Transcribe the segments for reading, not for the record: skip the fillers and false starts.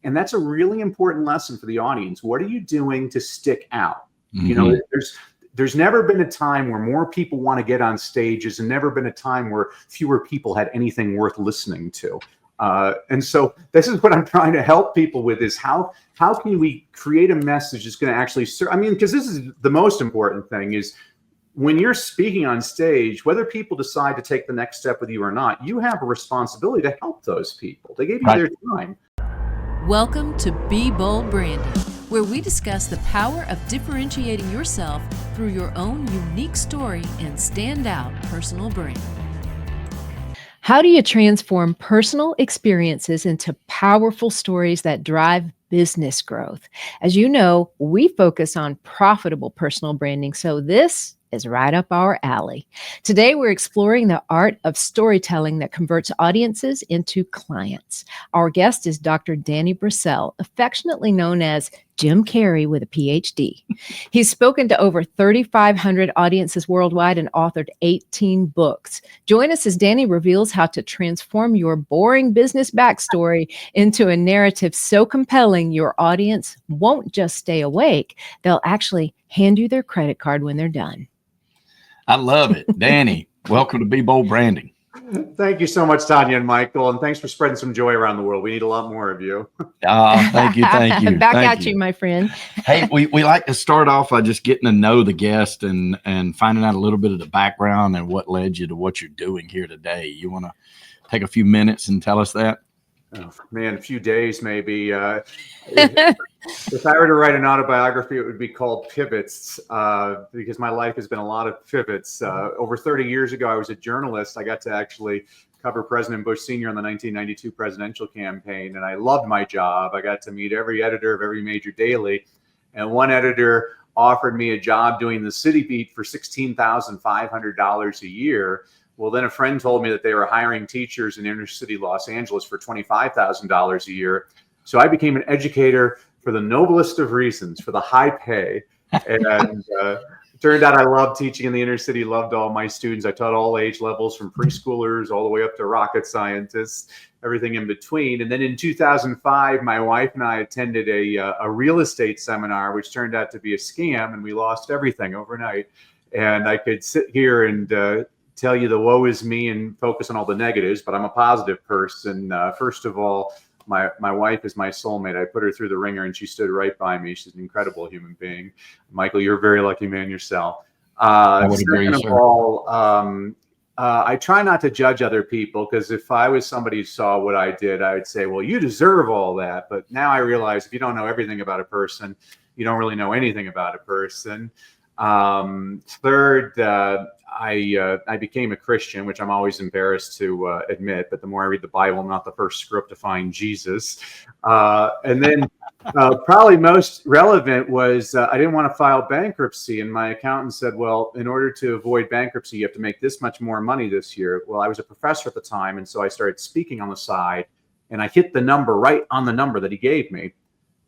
And that's a really important lesson for the audience. What are you doing to stick out? Mm-hmm. You know, there's never been a time where more people want to get on stages, and never been a time where fewer people had anything worth listening to. And so this is what I'm trying to help people with, is how can we create a message that's going to actually serve? I mean, because this is the most important thing, is when you're speaking on stage, whether people decide to take the next step with you or not, you have a responsibility to help those people. They gave you their time. Welcome to Be Bold Branding, where we discuss the power of differentiating yourself through your own unique story and standout personal brand. How do you transform personal experiences into powerful stories that drive business growth? As you know, we focus on profitable personal branding, so this is right up our alley. Today, we're exploring the art of storytelling that converts audiences into clients. Our guest is Dr. Danny Brassell, affectionately known as Jim Carrey with a Ph.D. He's spoken to over 3,500 audiences worldwide and authored 18 books. Join us as Danny reveals how to transform your boring business backstory into a narrative so compelling your audience won't just stay awake, they'll actually hand you their credit card when they're done. I love it. Danny, welcome to Be Bold Branding. Thank you so much, Tanya and Michael, and thanks for spreading some joy around the world. We need a lot more of you. Thank you. Back at you, my friend. Hey, we like to start off by just getting to know the guest and finding out a little bit of the background and what led you to what you're doing here today. You want to take a few minutes and tell us that? Oh, man, a few days maybe. If I were to write an autobiography, it would be called Pivots, because my life has been a lot of pivots. Over 30 years ago, I was a journalist. I got to actually cover President Bush Sr. on the 1992 presidential campaign, and I loved my job. I got to meet every editor of every major daily, and one editor offered me a job doing the city beat for $16,500 a year. Well, then a friend told me that they were hiring teachers in inner city Los Angeles for $25,000 a year. So I became an educator for the noblest of reasons, for the high pay. And it turned out I loved teaching in the inner city, loved all my students. I taught all age levels, from preschoolers all the way up to rocket scientists, everything in between. And then in 2005, my wife and I attended a real estate seminar, which turned out to be a scam, and we lost everything overnight. And I could sit here and tell you the woe is me and focus on all the negatives, but I'm a positive person. First of all, my wife is my soulmate. I put her through the ringer and she stood right by me. She's an incredible human being. Michael, you're a very lucky man yourself. Second of all, I try not to judge other people, because if I was somebody who saw what I did, I would say, well, you deserve all that. But now I realize if you don't know everything about a person, you don't really know anything about a person. Third, I became a Christian, which I'm always embarrassed to admit, but the more I read the Bible, I'm not the first script to find Jesus. And then probably most relevant was I didn't want to file bankruptcy, and my accountant said, well, in order to avoid bankruptcy, you have to make this much more money this year. Well, I was a professor at the time, and so I started speaking on the side, and I hit the number right on the number that he gave me.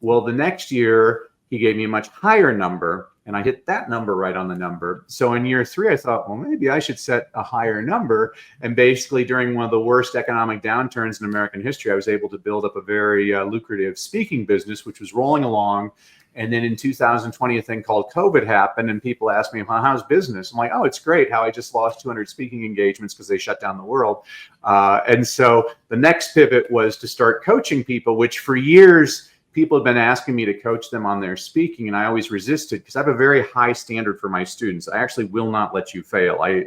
Well, the next year, he gave me a much higher number, and I hit that number right on the number. So in year 3, I thought, well, maybe I should set a higher number. And basically, during one of the worst economic downturns in American history, I was able to build up a very lucrative speaking business, which was rolling along. And then in 2020, a thing called COVID happened, and people asked me, well, how's business? I'm like, oh, it's great. How I just lost 200 speaking engagements because they shut down the world. And so the next pivot was to start coaching people, which for years, people have been asking me to coach them on their speaking, and I always resisted because I have a very high standard for my students. I actually will not let you fail. I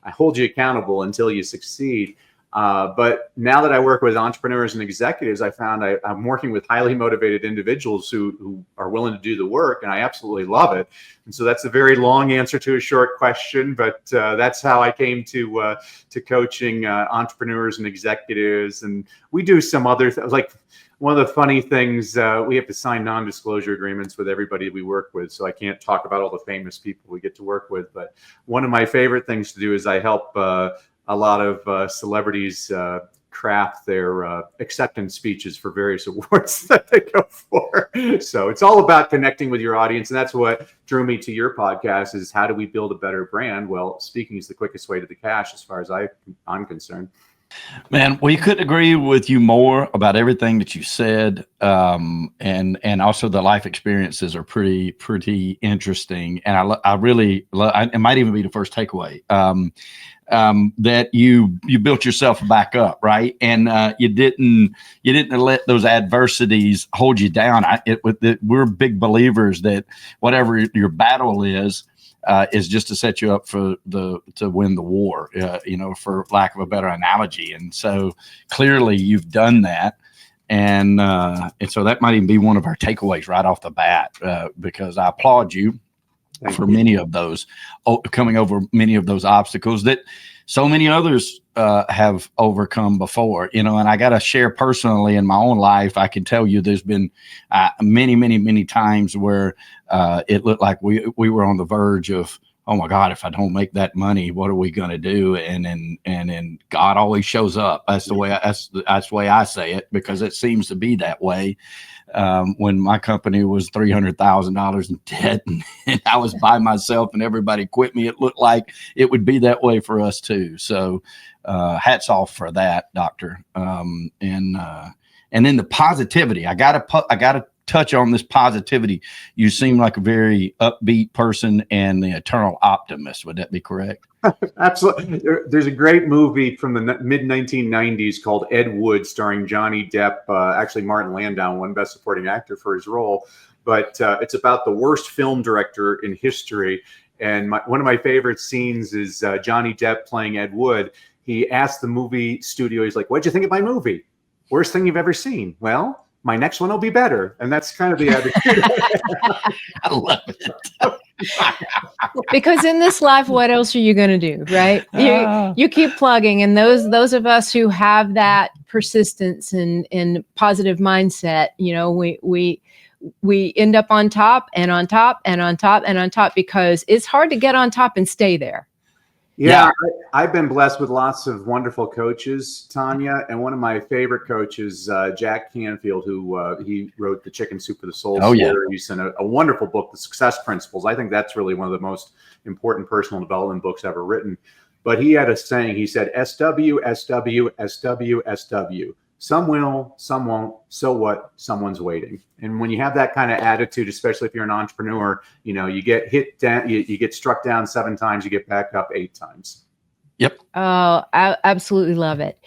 hold you accountable until you succeed. But now that I work with entrepreneurs and executives, I found I'm working with highly motivated individuals who are willing to do the work, and I absolutely love it. And so that's a very long answer to a short question, but that's how I came to coaching entrepreneurs and executives. And we do some other things, like one of the funny things, we have to sign non-disclosure agreements with everybody we work with, so I can't talk about all the famous people we get to work with. But one of my favorite things to do is I help a lot of celebrities craft their acceptance speeches for various awards that they go for. So it's all about connecting with your audience, and that's what drew me to your podcast, is how do we build a better brand? Well, speaking is the quickest way to the cash as far as I'm concerned. Man, we couldn't agree with you more about everything that you said, and also the life experiences are pretty interesting. And I really it might even be the first takeaway, that you built yourself back up, right? And you didn't let those adversities hold you down. We're big believers that whatever your battle is just to set you up to win the war, for lack of a better analogy. And so clearly you've done that. And so that might even be one of our takeaways right off the bat, because I applaud you for many of those, coming over many of those obstacles that so many others have overcome before, and I got to share personally in my own life. I can tell you there's been many times where it looked like we were on the verge of, oh my God, if I don't make that money, what are we going to do? And then God always shows up. That's the way I say it, because it seems to be that way. When my company was $300,000 in debt and I was by myself and everybody quit me, it looked like it would be that way for us too. So hats off for that, Doctor. And then the positivity. I gotta touch on this positivity. You seem like a very upbeat person and the eternal optimist. Would that be correct? Absolutely. There's a great movie from the mid 1990s called Ed Wood, starring Johnny Depp. Actually, Martin Landau won Best Supporting Actor for his role. But it's about the worst film director in history. And one of my favorite scenes is Johnny Depp playing Ed Wood. He asked the movie studio, he's like, "What'd you think of my movie? Worst thing you've ever seen?" "Well, my next one will be better." And that's kind of the attitude. I love it. Because in this life, what else are you going to do, right? You keep plugging, and those of us who have that persistence and positive mindset, we end up on top and on top and on top and on top, because it's hard to get on top and stay there. Yeah, I've been blessed with lots of wonderful coaches, Tanya, and one of my favorite coaches, Jack Canfield, who he wrote the Chicken Soup for the Soul series, and a wonderful book, The Success Principles. I think that's really one of the most important personal development books ever written. But he had a saying. He said, SW, SW, SW, SW. Some will, some won't. So what? Someone's waiting. And when you have that kind of attitude, especially if you're an entrepreneur, you get hit down, you get struck down 7 times, you get back up 8 times. Yep. Oh, I absolutely love it.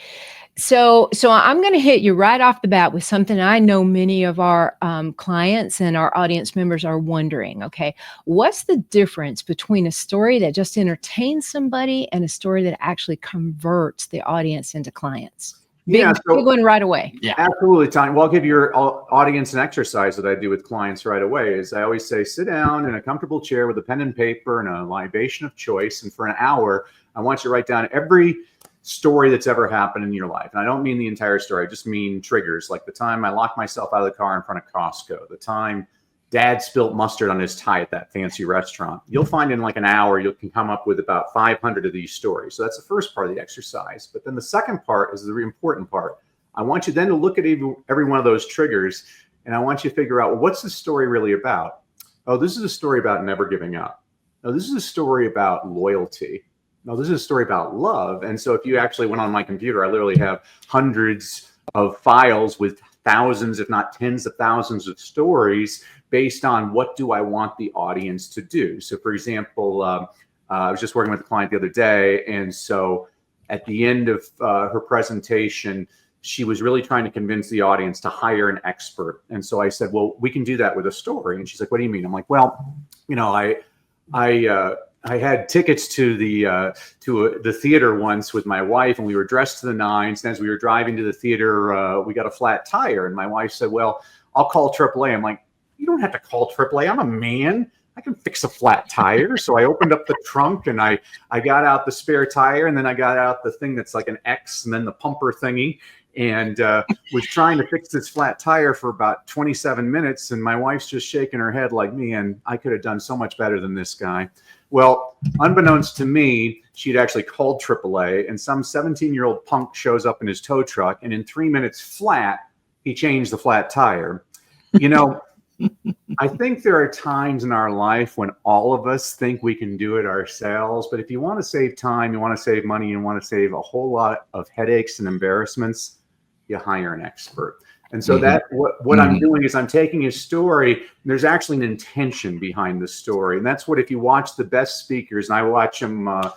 So I'm going to hit you right off the bat with something I know many of our clients and our audience members are wondering. Okay, what's the difference between a story that just entertains somebody and a story that actually converts the audience into clients? Big one right away. Yeah, absolutely, Tanya. Well, I'll give your audience an exercise that I do with clients right away. Is I always say, sit down in a comfortable chair with a pen and paper and a libation of choice, and for an hour, I want you to write down every story that's ever happened in your life. And I don't mean the entire story. I just mean triggers, like the time I locked myself out of the car in front of Costco, the time Dad spilt mustard on his tie at that fancy restaurant. You'll find in like an hour, you can come up with about 500 of these stories. So that's the first part of the exercise. But then the second part is the really important part. I want you then to look at every one of those triggers, and I want you to figure out, well, what's the story really about? Oh, this is a story about never giving up. No, this is a story about loyalty. No, this is a story about love. And so if you actually went on my computer, I literally have hundreds of files with thousands, if not tens of thousands of stories based on what do I want the audience to do. So for example, I was just working with a client the other day. And so at the end of her presentation, she was really trying to convince the audience to hire an expert. And so I said, well, we can do that with a story. And she's like, what do you mean? I'm like, well, I had tickets to the theater once with my wife, and we were dressed to the nines. And as we were driving to the theater, we got a flat tire. And my wife said, well, I'll call AAA. I'm like, you don't have to call AAA. I'm a man. I can fix a flat tire. So I opened up the trunk and I got out the spare tire, and then I got out the thing that's like an X and then the pumper thingy, and was trying to fix this flat tire for about 27 minutes. And my wife's just shaking her head like, man, I could have done so much better than this guy. Well, unbeknownst to me, she'd actually called AAA, and some 17-year-old punk shows up in his tow truck, and in 3 minutes flat, he changed the flat tire. I think there are times in our life when all of us think we can do it ourselves. But if you want to save time, you want to save money, you want to save a whole lot of headaches and embarrassments, you hire an expert. And so that what I'm doing is I'm taking a story, and there's actually an intention behind the story. And that's what, if you watch the best speakers, and I watch them, I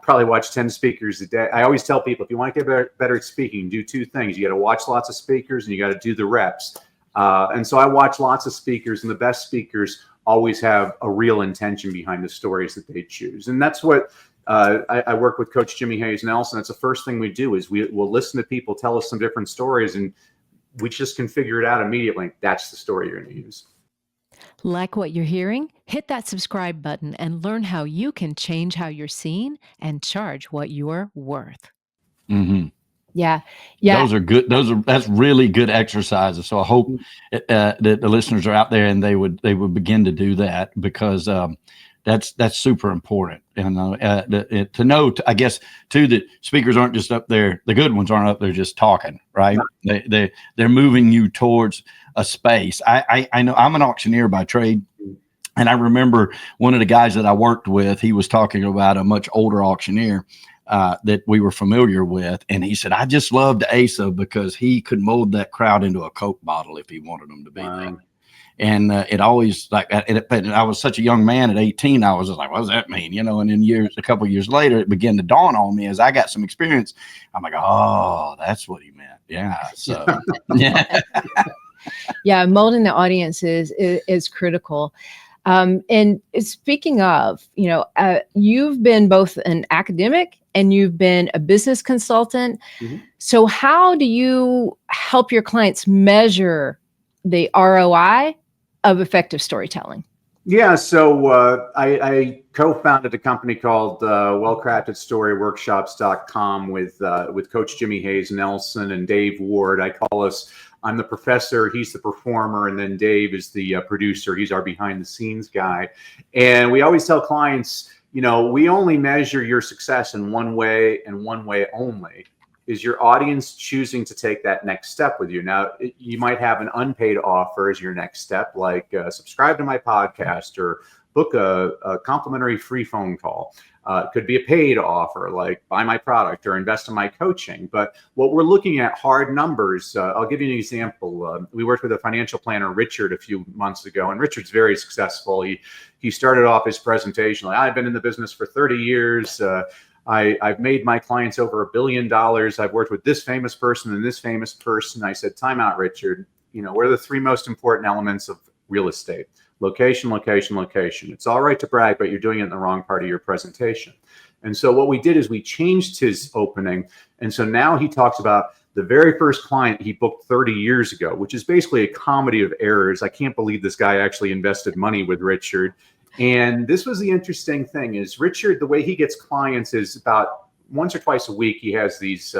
probably watch 10 speakers a day. I always tell people, if you want to get better at speaking, do two things. You got to watch lots of speakers, and you got to do the reps. And so I watch lots of speakers, and the best speakers always have a real intention behind the stories that they choose. And that's what I work with Coach Jimmy Hayes Nelson. That's the first thing we do is we'll listen to people tell us some different stories, and we just can figure it out immediately. That's the story you're going to use. Like what you're hearing? Hit that subscribe button and learn how you can change how you're seen and charge what you're worth. Mm-hmm. Yeah. Those are good. That's really good exercises. So I hope that the listeners are out there and they would begin to do that, because that's super important. And to know, I guess, too, that speakers aren't just up there. The good ones aren't up there just talking, right? They're moving you towards a space. I know I'm an auctioneer by trade. And I remember one of the guys that I worked with, he was talking about a much older auctioneer that we were familiar with. And he said, I just loved Asa because he could mold that crowd into a Coke bottle if he wanted them to be there. And it always, like, I was such a young man at 18. I was just like, what does that mean? And then a couple of years later, it began to dawn on me as I got some experience. I'm like, oh, that's what he meant. Yeah. So, yeah. Yeah. Molding the audience is critical. And speaking of, you've been both an academic and you've been a business consultant. Mm-hmm. So how do you help your clients measure the ROI of effective storytelling? Yeah, so I co-founded a company called wellcraftedstoryworkshops.com with Coach Jimmy Hayes Nelson and Dave Ward. I'm the professor, he's the performer, and then Dave is the producer. He's our behind the scenes guy. And we always tell clients, we only measure your success in one way and one way only. Is your audience choosing to take that next step with you? Now, you might have an unpaid offer as your next step, like subscribe to my podcast or book a complimentary free phone call. It could be a paid offer, like buy my product or invest in my coaching. But what we're looking at, hard numbers. I'll give you an example. We worked with a financial planner, Richard, a few months ago, and Richard's very successful. He started off his presentation like, I've been in the business for 30 years. I've made my clients over $1 billion. I've worked with this famous person and this famous person. I said, time out, Richard. What are the three most important elements of real estate? Location, location, location. It's all right to brag, but you're doing it in the wrong part of your presentation. And so what we did is we changed his opening. And so now he talks about the very first client he booked 30 years ago, which is basically a comedy of errors. I can't believe this guy actually invested money with Richard. And this was the interesting thing is Richard, the way he gets clients is about once or twice a week. He has these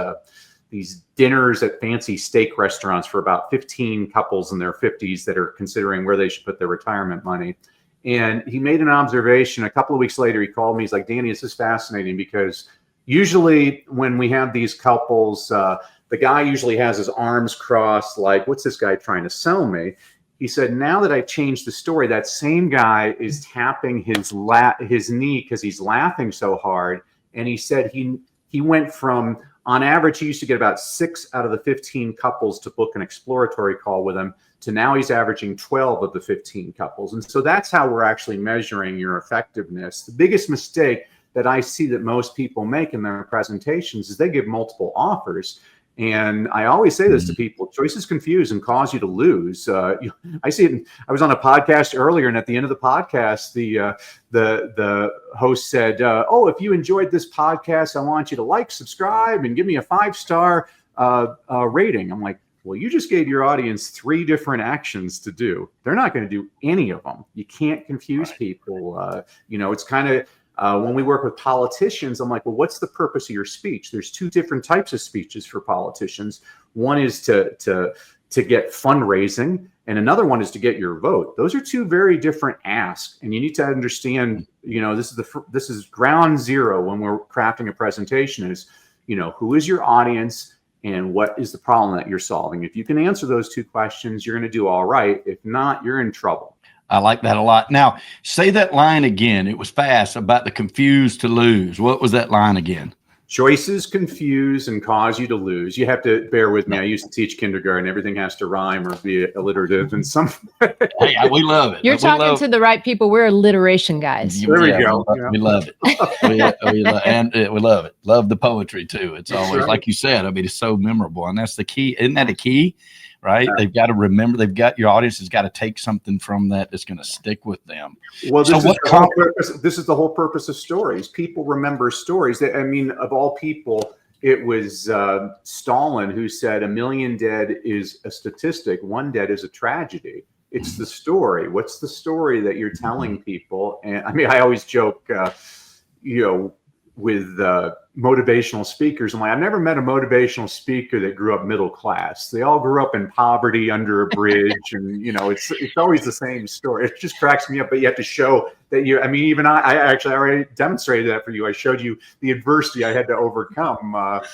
dinners at fancy steak restaurants for about 15 couples in their 50s that are considering where they should put their retirement money. And he made an observation. A couple of weeks later, he called me. He's like, Danny, this is fascinating because usually when we have these couples, the guy usually has his arms crossed, like, what's this guy trying to sell me? He said, now that I've changed the story, that same guy is tapping his knee because he's laughing so hard. And he said he went from, on average, he used to get about 6 out of the 15 couples to book an exploratory call with him, to now he's averaging 12 of the 15 couples. And so that's how we're actually measuring your effectiveness. The biggest mistake that I see that most people make in their presentations is they give multiple offers. And I always say this to people: choices confuse and cause you to lose. I see it. I was on a podcast earlier, and at the end of the podcast, the host said, "Oh, if you enjoyed this podcast, I want you to like, subscribe, and give me a 5-star rating." I'm like, well, you just gave your audience 3 different actions to do. They're not going to do any of them. You can't confuse people. It's kind of. When we work with politicians, I'm like, well, what's the purpose of your speech? There's 2 different types of speeches for politicians. One is to get fundraising, and another one is to get your vote. Those are 2 very different asks, and you need to understand. This is ground zero when we're crafting a presentation. Is who is your audience, and what is the problem that you're solving. If you can answer those two questions, you're going to do all right. If not, you're in trouble. I like that a lot. Now, say that line again. It was fast, about the confuse to lose. What was that line again? Choices confuse and cause you to lose. You have to bear with me. I used to teach kindergarten. Everything has to rhyme or be alliterative. And some. Hey, we love it. You're talking to the right people. We're alliteration guys. There we go. We love it. We love it. Love the poetry too. It's always Sure. like you said. I mean, it's so memorable, and that's the key. Isn't that a key? Right? They've got to remember. Your audience has got to take something from that that's going to stick with them. Well, this is the whole purpose of stories. People remember stories. I mean, of all people, it was Stalin who said 1 million dead is a statistic. 1 dead is a tragedy. It's the story. What's the story that you're telling people? And I mean, I always joke, with motivational speakers. I'm like, I've never met a motivational speaker that grew up middle class. They all grew up in poverty under a bridge, and it's always the same story. It just cracks me up. But you have to show that even I actually already demonstrated that for you. I showed you the adversity I had to overcome. But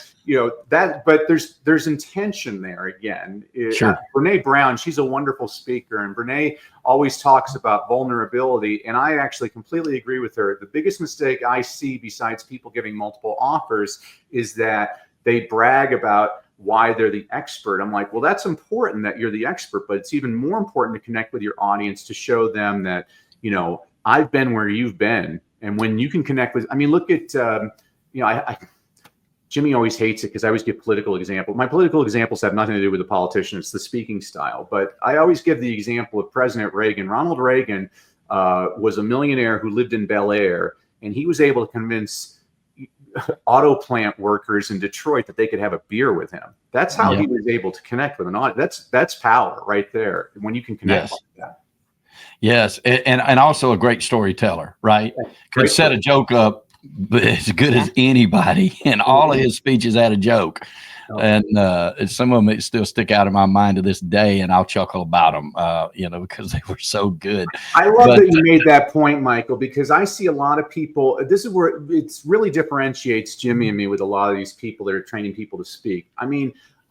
there's intention there again. Sure. Brene Brown, she's a wonderful speaker, and Brene always talks about vulnerability, and I actually completely agree with her. The biggest mistake I see, besides people giving multiple offers, is that they brag about why they're the expert. I'm like, well, that's important that you're the expert, but it's even more important to connect with your audience, to show them that, I've been where you've been. And when you can connect with, look at, Jimmy always hates it because I always give political examples. My political examples have nothing to do with the politician. It's the speaking style. But I always give the example of President Reagan. Ronald Reagan was a millionaire who lived in Bel Air, and he was able to convince auto plant workers in Detroit that they could have a beer with him. That's how he was able to connect with an audience. That's power right there. When you can connect like that. Yes, and also a great storyteller, right? Could set a joke up as good as anybody, and all of his speeches had a joke. And some of them still stick out in my mind to this day, and I'll chuckle about them, because they were so good. I love that you made that point, Michael, because I see a lot of people. This is where it really differentiates Jimmy and me with a lot of these people that are training people to speak.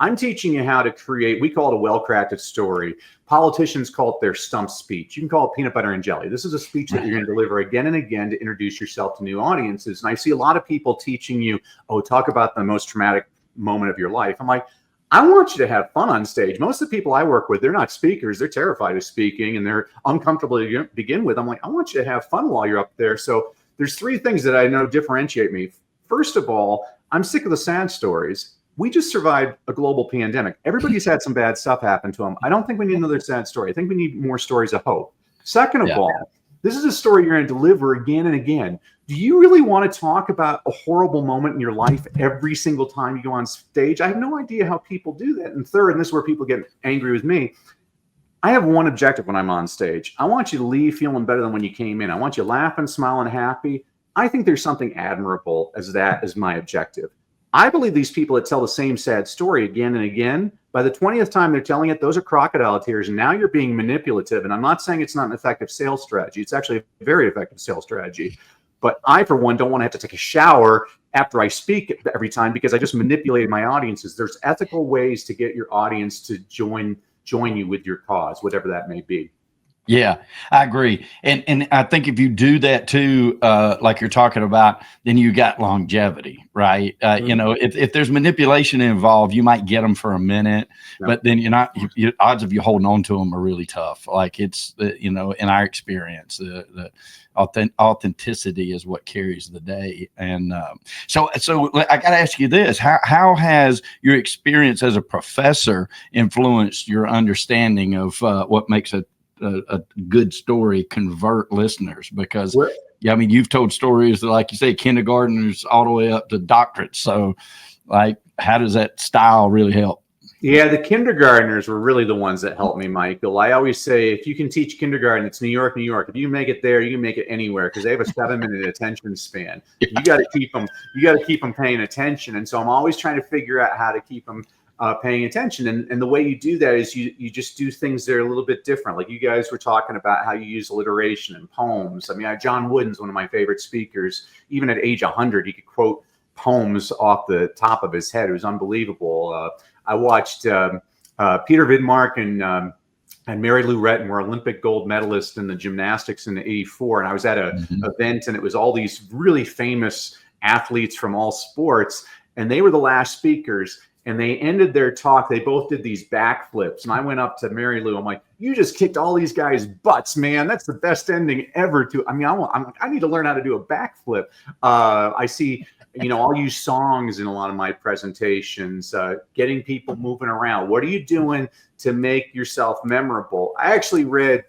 I'm teaching you how to create, we call it a well-crafted story. Politicians call it their stump speech. You can call it peanut butter and jelly. This is a speech that you're going to deliver again and again to introduce yourself to new audiences. And I see a lot of people teaching you, talk about the most traumatic moment of your life. I'm like, I want you to have fun on stage. Most of the people I work with, they're not speakers. They're terrified of speaking, and they're uncomfortable to begin with. I'm like, I want you to have fun while you're up there. So there's 3 things that I know differentiate me. First of all, I'm sick of the sad stories. We just survived a global pandemic. Everybody's had some bad stuff happen to them. I don't think we need another sad story. I think we need more stories of hope. Second of all, this is a story you're going to deliver again and again. Do you really want to talk about a horrible moment in your life every single time you go on stage? I have no idea how people do that. And third, and this is where people get angry with me, I have one objective when I'm on stage. I want you to leave feeling better than when you came in. I want you laughing, smiling, happy. I think there's something admirable as that as my objective. I believe these people that tell the same sad story again and again, by the 20th time they're telling it, those are crocodile tears. And now you're being manipulative. And I'm not saying it's not an effective sales strategy. It's actually a very effective sales strategy. But I, for one, don't want to have to take a shower after I speak every time because I just manipulated my audiences. There's ethical ways to get your audience to join you with your cause, whatever that may be. Yeah, I agree. And I think if you do that too, like you're talking about, then you got longevity, right? If there's manipulation involved, you might get them for a minute, but then your odds of you holding on to them are really tough. Like it's, in our experience, the authenticity is what carries the day. And so I got to ask you this, how has your experience as a professor influenced your understanding of what makes a good story convert listeners? Because you've told stories that, like you say, kindergartners all the way up to doctorates. So like, how does that style really help? Yeah, the kindergartners were really the ones that helped me, Michael. I always say, if you can teach kindergarten, it's New York, New York. If you make it there, you can make it anywhere because they have a 7-minute attention span. You got to keep them paying attention. And so I'm always trying to figure out how to keep them paying attention. And the way you do that is you just do things that are a little bit different. Like you guys were talking about how you use alliteration and poems. John Wooden's one of my favorite speakers. Even at age 100, he could quote poems off the top of his head. It was unbelievable. I watched Peter Vidmark and Mary Lou Retton were Olympic gold medalists in the gymnastics in '84. And I was at an event, and it was all these really famous athletes from all sports. And they were the last speakers. And they ended their talk. They both did these backflips. And I went up to Mary Lou. I'm like, you just kicked all these guys' butts, man. That's the best ending ever to. I mean, I need to learn how to do a backflip. I see, I'll use songs in a lot of my presentations, getting people moving around. What are you doing to make yourself memorable? I actually read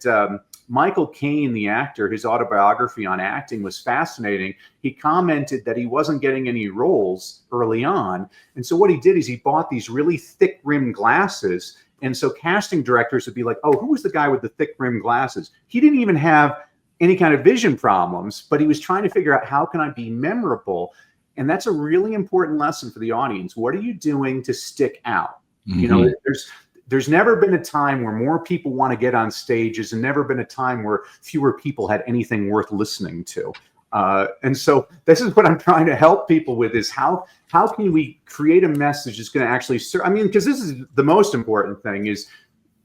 Michael Caine, the actor, his autobiography on acting was fascinating. He commented that he wasn't getting any roles early on. And so what he did is he bought these really thick rimmed glasses. And so casting directors would be like, oh, who was the guy with the thick rimmed glasses? He didn't even have any kind of vision problems, but he was trying to figure out, how can I be memorable? And that's a really important lesson for the audience. What are you doing to stick out? There's never been a time where more people want to get on stages, and never been a time where fewer people had anything worth listening to. And so this is what I'm trying to help people with, is how can we create a message that's going to actually serve? I mean, because this is the most important thing, is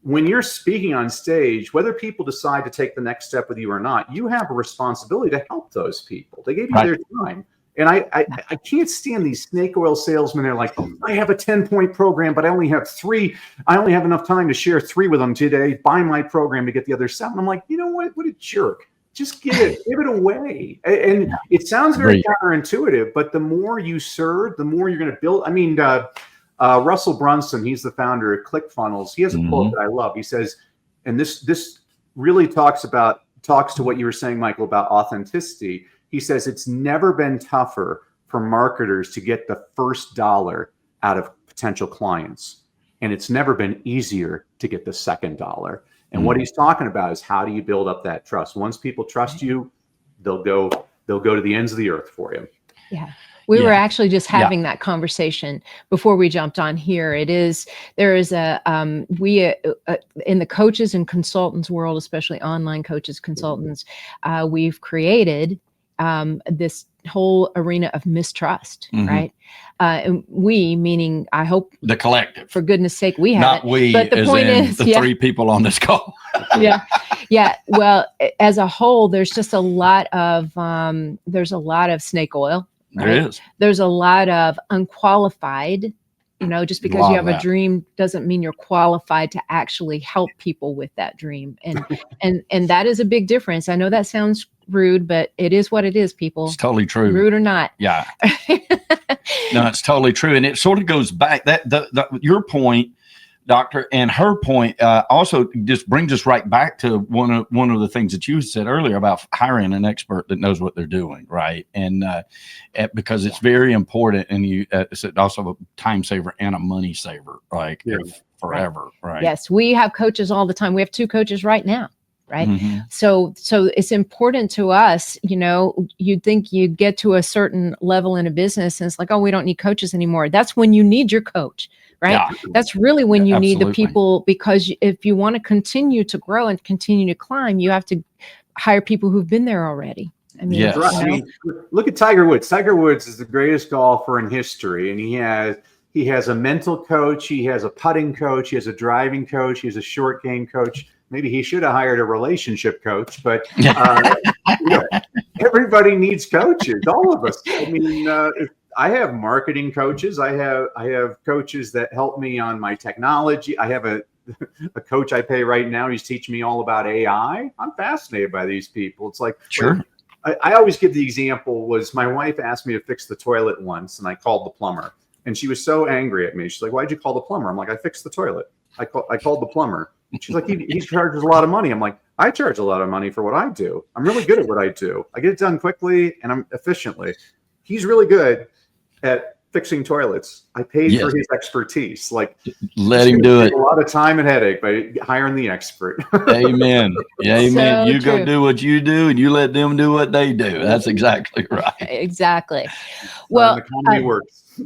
when you're speaking on stage, whether people decide to take the next step with you or not, you have a responsibility to help those people. They gave you their time. And I can't stand these snake oil salesmen. They're like, I have a 10-point program, but I only have 3. I only have enough time to share 3 with them today. Buy my program to get the other 7. I'm like, you know what? What a jerk. Just give it away. And it sounds very counterintuitive, but the more you serve, the more you're going to build. I mean, Russell Brunson, he's the founder of ClickFunnels. He has a quote that I love. He says, and this really talks to what you were saying, Michael, about authenticity. He says, it's never been tougher for marketers to get the first dollar out of potential clients. And it's never been easier to get the second dollar. And what he's talking about is, how do you build up that trust? Once people trust you, they'll go to the ends of the earth for you. Yeah. We were actually just having that conversation before we jumped on here. There is we in the coaches and consultants world, especially online coaches, consultants, we've created this whole arena of mistrust, right? And we, meaning, I hope the collective, for goodness sake, we not haven't. we, but the as point in is, the 3 people on this call. Yeah. Well, as a whole, there's just a lot of snake oil. Right? There is. There's a lot of unqualified. Just because you have a dream doesn't mean you're qualified to actually help people with that dream. And that is a big difference. I know that sounds rude, but it is what it is, people. It's totally true. Rude or not. Yeah. No, it's totally true. And it sort of goes back, that your point, Doctor, and her point also just brings us right back to one of the things that you said earlier about hiring an expert that knows what they're doing, right? And because it's very important, and it's also a time saver and a money saver, like forever, right? Yes, we have coaches all the time. We have 2 coaches right now. Right. So it's important to us, you'd think you'd get to a certain level in a business and it's like, oh, we don't need coaches anymore. That's when you need your coach, right? Yeah. That's really when you need the people, because if you want to continue to grow and continue to climb, you have to hire people who've been there already. I mean, I mean, look at Tiger Woods. Tiger Woods is the greatest golfer in history. And he has a mental coach. He has a putting coach. He has a driving coach. He has a short game coach. Maybe he should have hired a relationship coach, but everybody needs coaches, all of us. I mean, I have marketing coaches. I have coaches that help me on my technology. I have a coach I pay right now. He's teaching me all about AI. I'm fascinated by these people. It's like, sure. I always give the example, was my wife asked me to fix the toilet once, and I called the plumber, and she was so angry at me. She's like, why'd you call the plumber? I'm like, I fixed the toilet. I called the plumber. She's like, he charges a lot of money. I'm like, I charge a lot of money for what I do. I'm really good at what I do. I get it done quickly and I'm efficiently. He's really good at fixing toilets. I paid for his expertise. Like, let him do it. A lot of time and headache by hiring the expert. Amen. Yeah, amen. So you true. go do what you do and you let them do what they do. That's exactly right. Exactly. Well, the economy works.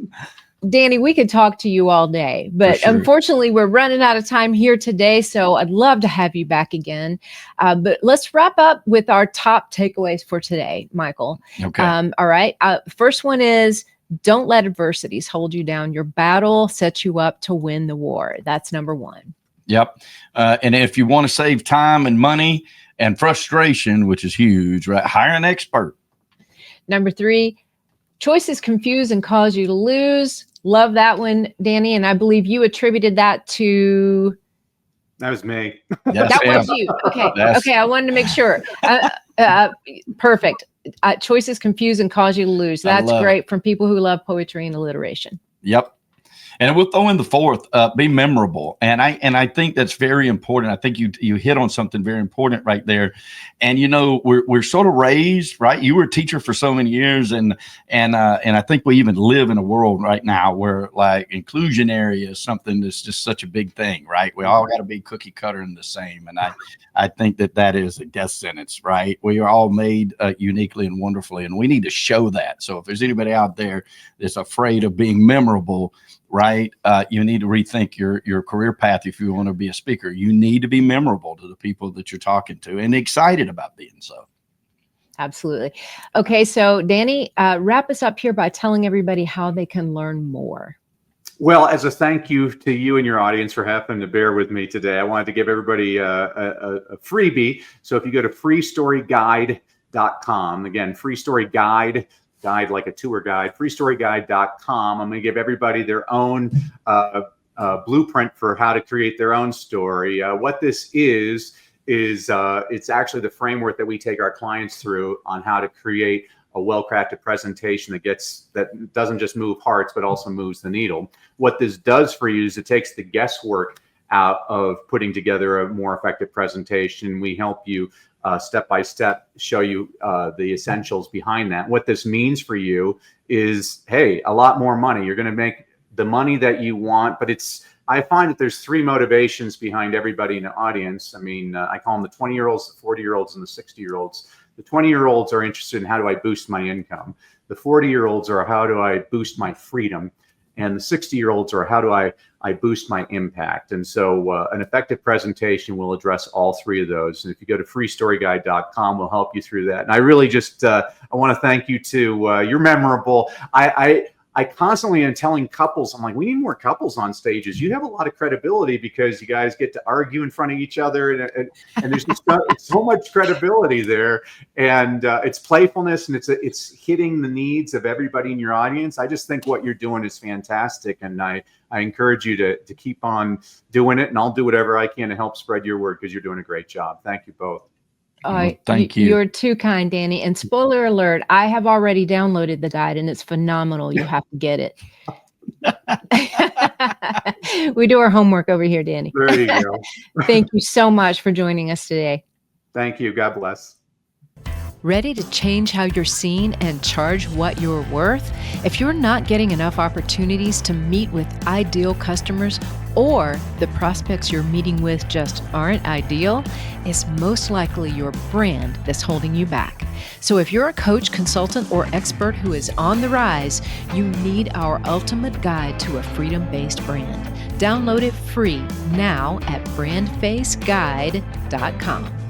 Danny, we could talk to you all day, but unfortunately we're running out of time here today. So I'd love to have you back again. But let's wrap up with our top takeaways for today, Michael. Okay. All right. First one is Don't let adversities hold you down. Your battle sets you up to win the war. That's number one. Yep. And if you want to save time and money and frustration, which is huge, right? Hire an expert. Number three, choices confuse and cause you to lose. Love that one, Danny. And I believe you attributed that to... That was me. That was you. Okay. Okay. I wanted to make sure. Perfect. Choices confuse and cause you to lose. That's great from people who love poetry and alliteration. Yep. And we'll throw in the fourth, be memorable. And I think that's very important. I think you hit on something very important right there. And, you know, we're sort of raised, right? You were a teacher for so many years. And I think we even live in a world right now where like inclusionary is something that's just such a big thing, right? We all got to be cookie cutter and the same. And I think that is a death sentence, right? We are all made uniquely and wonderfully, and we need to show that. So if there's anybody out there that's afraid of being memorable, right? You need to rethink your career path. If you want to be a speaker, you need to be memorable to the people that you're talking to and excited about being so. Absolutely. Okay. So Danny, wrap us up here by telling everybody how they can learn more. Well, as a thank you to you and your audience for having to bear with me today, I wanted to give everybody a freebie. So if you go to freestoryguide.com, again, freestoryguide, guide like a tour guide, freestoryguide.com. I'm going to give everybody their own blueprint for how to create their own story. What this is it's actually the framework that we take our clients through on how to create a well-crafted presentation that doesn't just move hearts, but also moves the needle. What this does for you is it takes the guesswork out of putting together a more effective presentation. We help you step by step, show you the essentials behind that. What this means for you is, hey, a lot more money. You're going to make the money that you want, but I find that there's three motivations behind everybody in the audience. I mean, I call them the 20-year-olds, the 40-year-olds, and the 60-year-olds. The 20-year-olds are interested in how do I boost my income. The 40-year-olds are how do I boost my freedom. And the 60-year-olds are how do I boost my impact. And so an effective presentation will address all three of those. And if you go to freestoryguide.com, we'll help you through that. And I really just, I want to thank you to, you're memorable. I constantly am telling couples, I'm like, we need more couples on stages. You have a lot of credibility because you guys get to argue in front of each other, and there's just so much credibility there, and it's playfulness, and it's hitting the needs of everybody in your audience. I just think what you're doing is fantastic, and I encourage you to keep on doing it, and I'll do whatever I can to help spread your word because you're doing a great job. Thank you both. Thank you. You're too kind, Danny. And spoiler alert, I have already downloaded the guide and it's phenomenal. You have to get it. We do our homework over here, Danny. There you go. Thank you so much for joining us today. Thank you. God bless. Ready to change how you're seen and charge what you're worth? If you're not getting enough opportunities to meet with ideal customers, or the prospects you're meeting with just aren't ideal, it's most likely your brand that's holding you back. So if you're a coach, consultant, or expert who is on the rise, you need our ultimate guide to a freedom-based brand. Download it free now at BrandFaceGuide.com.